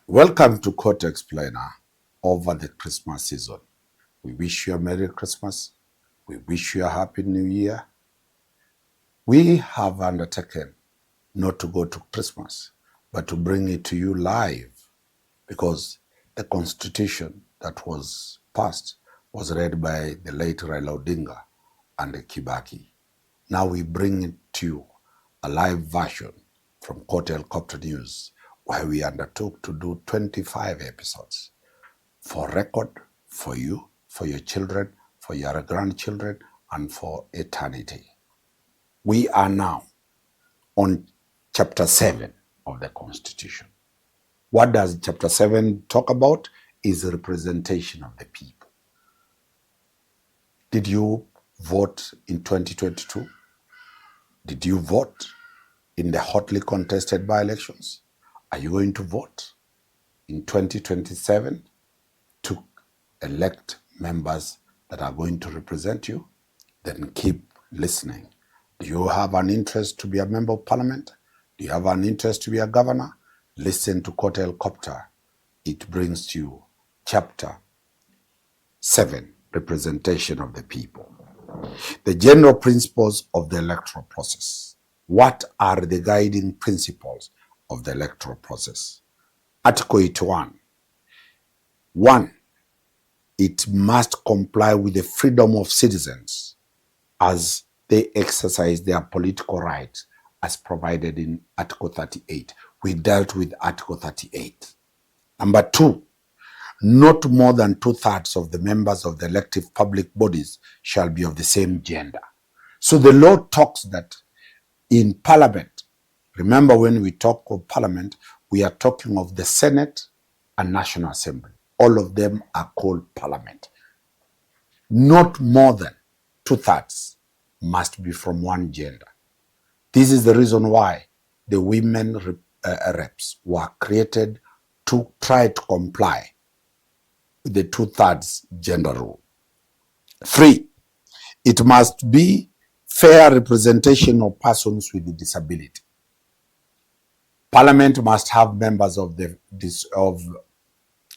Welcome to Court Explainer over the Christmas season. We wish you a Merry Christmas. We wish you a Happy New Year. We have undertaken not to go to Christmas, but to bring it to you live, because the Constitution that was passed was read by the late Raila Odinga and Kibaki. Now we bring it to you, a live version from Court Helicopter News, where we undertook to do 25 episodes for record, for you, for your children, for your grandchildren, and for eternity. We are now on Chapter 7 of the Constitution. What does Chapter 7 talk about? Is the representation of the people. Did you vote in 2022? Did you vote in the hotly contested by-elections? Are you going to vote in 2027 to elect members that are going to represent you? Then keep listening. Do you have an interest to be a member of parliament? Do you have an interest to be a governor? Listen to Court Helicopter. It brings you Chapter 7, Representation of the People. The general principles of the electoral process. What are the guiding principles of the electoral process? Article 81. 1. It must comply with the freedom of citizens as they exercise their political rights as provided in Article 38. We dealt with Article 38. Number 2. Not more than 2/3 of the members of the elective public bodies shall be of the same gender. So the law talks that in parliament, remember when we talk of parliament, we are talking of the Senate and National Assembly. All of them are called parliament. Not more than 2/3 must be from one gender. This is the reason why the women reps were created to try to comply with the 2/3 gender rule. 3. It must be fair representation of persons with disability. Parliament must have members of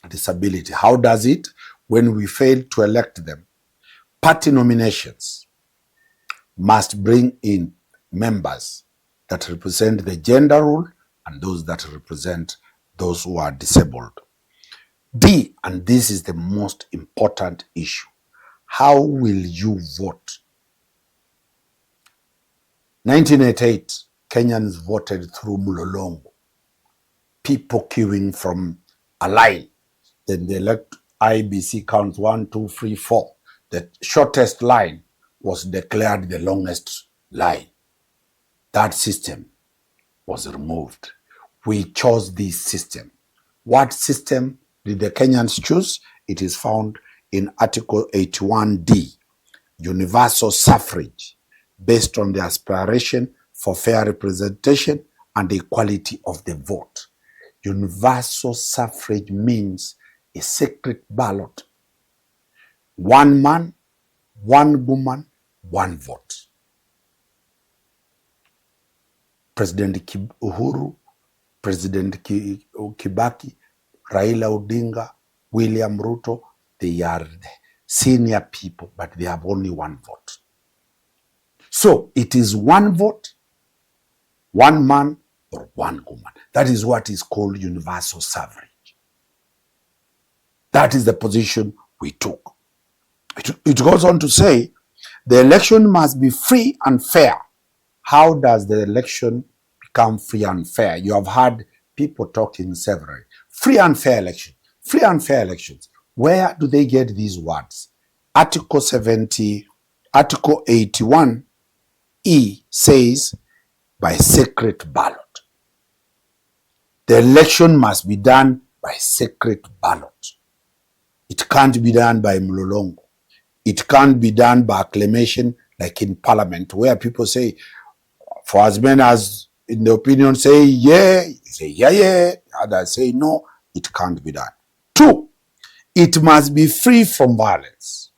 disability. How does it? When we fail to elect them, party nominations must bring in members that represent the gender rule and those that represent those who are disabled. D, and this is the most important issue, how will you vote? 1988, Kenyans voted through Mulolongo, people queuing from a line. Then they elect IEBC counts 1, 2, 3, 4. The shortest line was declared the longest line. That system was removed. We chose this system. What system did the Kenyans choose? It is found in Article 81D, universal suffrage, based on the aspiration for fair representation and equality of the vote. Universal suffrage means a secret ballot. One man, one woman, one vote. President Uhuru, President Kibaki, Raila Odinga, William Ruto, they are the senior people, but they have only one vote. So it is one vote, one man, or one woman. That is what is called universal suffrage. That is the position we took. It goes on to say, the election must be free and fair. How does the election become free and fair? You have heard people talking severally. Free and fair election. Free and fair elections. Where do they get these words? Article 81E says, by secret ballot. The election must be done by secret ballot. It can't be done by Mlolongo. It can't be done by acclamation like in parliament, where people say, for as many as in the opinion say yeah, say yeah, others say no, it can't be done. 2, it must be free from violence.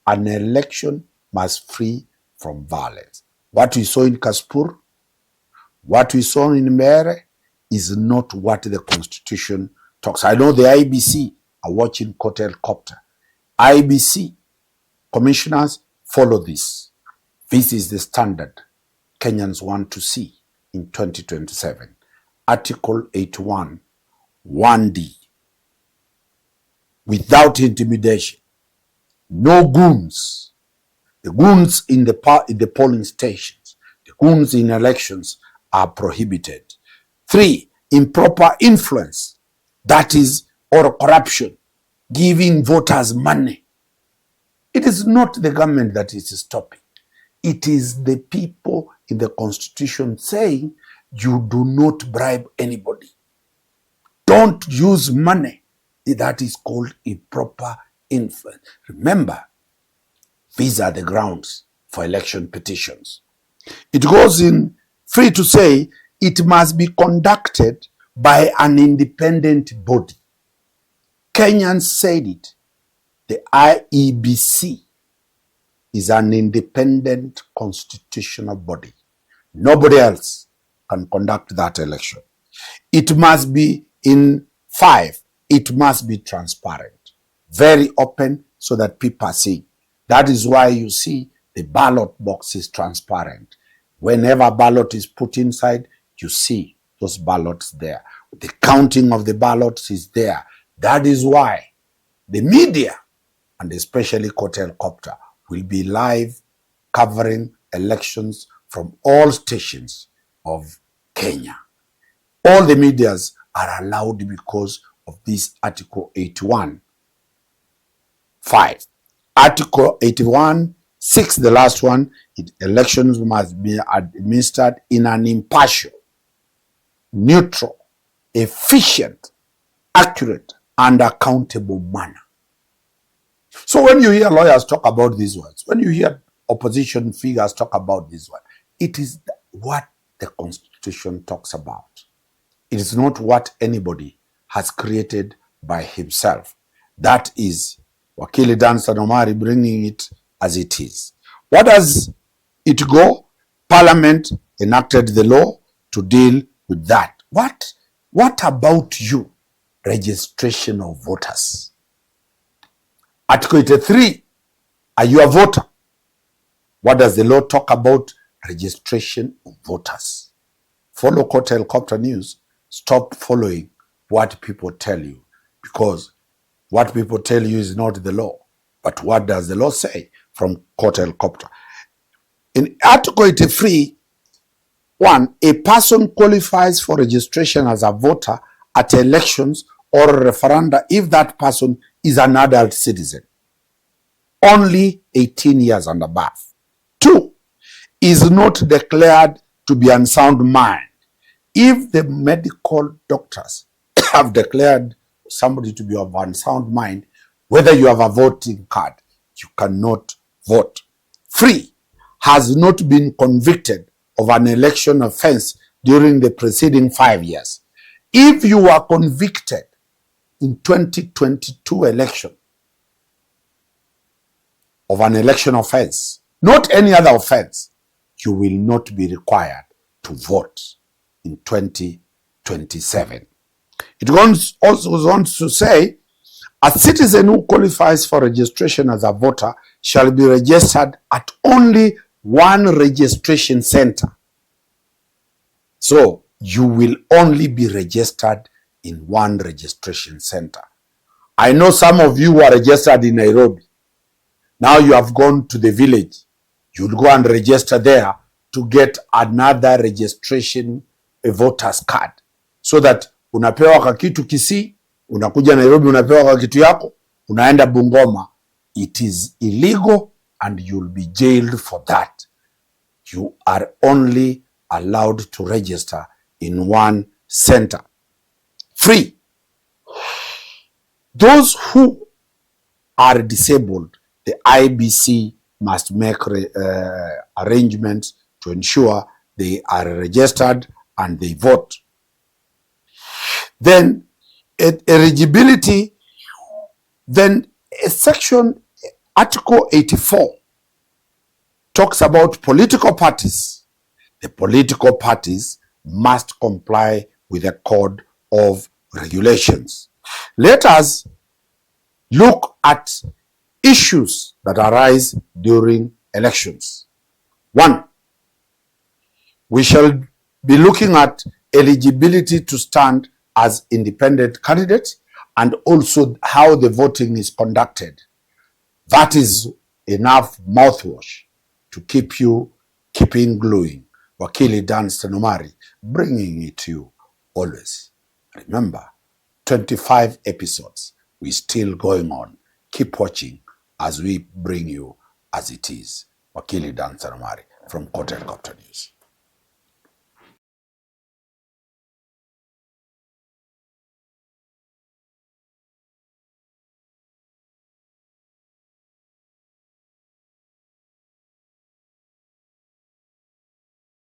An election must free from violence. What we saw in Kaspur, what we saw in Mere is not what the Constitution talks. I know the IEBC are watching Court Helicopter. IEBC commissioners, follow this. This is the standard Kenyans want to see in 2027. Article 81, 1D. Without intimidation. No goons. The goons in the polling stations, the goons in elections are prohibited. 3, improper influence, that is, or corruption, giving voters money. It is not the government that is stopping. It is the people in the constitution saying you do not bribe anybody. Don't use money. That is called improper influence. Remember, these are the grounds for election petitions. It goes in free to say it must be conducted by an independent body. Kenyans said it. The IEBC is an independent constitutional body. Nobody else can conduct that election. It must be in 5. It must be transparent, very open so that people see. That is why you see the ballot box is transparent. Whenever ballot is put inside, you see those ballots there. The counting of the ballots is there. That is why the media, and especially Court Helicopter, will be live covering elections from all stations of Kenya. All the medias are allowed because of this Article 81, 5. Article 81, 6, the last one, elections must be administered in an impartial, neutral, efficient, accurate, and accountable manner. So when you hear lawyers talk about these words, when you hear opposition figures talk about this one, it is what the Constitution talks about. It is not what anybody has created by himself. That is Wakili Danstan Omari bringing it as it is. What does it go? Parliament enacted the law to deal with that. What about you? Registration of voters. Article 83, are you a voter? What does the law talk about? Registration of voters. Follow Court Helicopter News. Stop following what people tell you, because what people tell you is not the law. But what does the law say from Court Helicopter? In Article 83, 1, a person qualifies for registration as a voter at elections or a referenda if that person is an adult citizen, only 18 years and above. 2, is not declared to be unsound mind. If the medical doctors have declared somebody to be of unsound mind, whether you have a voting card, you cannot vote. 3, has not been convicted of an election offense during the preceding 5 years. If you were convicted in 2022 election of an election offense, not any other offense, you will not be required to vote in 2027. It also goes on to say, a citizen who qualifies for registration as a voter shall be registered at only one registration center. So you will only be registered in one registration center. I know some of you are registered in Nairobi. Now you have gone to the village. You'll go and register there to get another registration, a voter's card, so that unapewa kakitu Kisii, unakuja Nairobi unapewa kakitu yako, unaenda Bungoma. It is illegal and you'll be jailed for that. You are only allowed to register in one center. 3, those who are disabled, the IEBC must make arrangements to ensure they are registered and they vote. Then eligibility, then section Article 84 talks about political parties. The political parties must comply with a code of regulations. Let us look at issues that arise during elections. One, we shall be looking at eligibility to stand as independent candidates and also how the voting is conducted. That is enough mouthwash to keep you keeping gluing. Wakili Danstan Omari, bringing it to you always. Remember, 25 episodes. We're still going on. Keep watching as we bring you as it is. Wakili Danstan Omari from Court Helicopter News.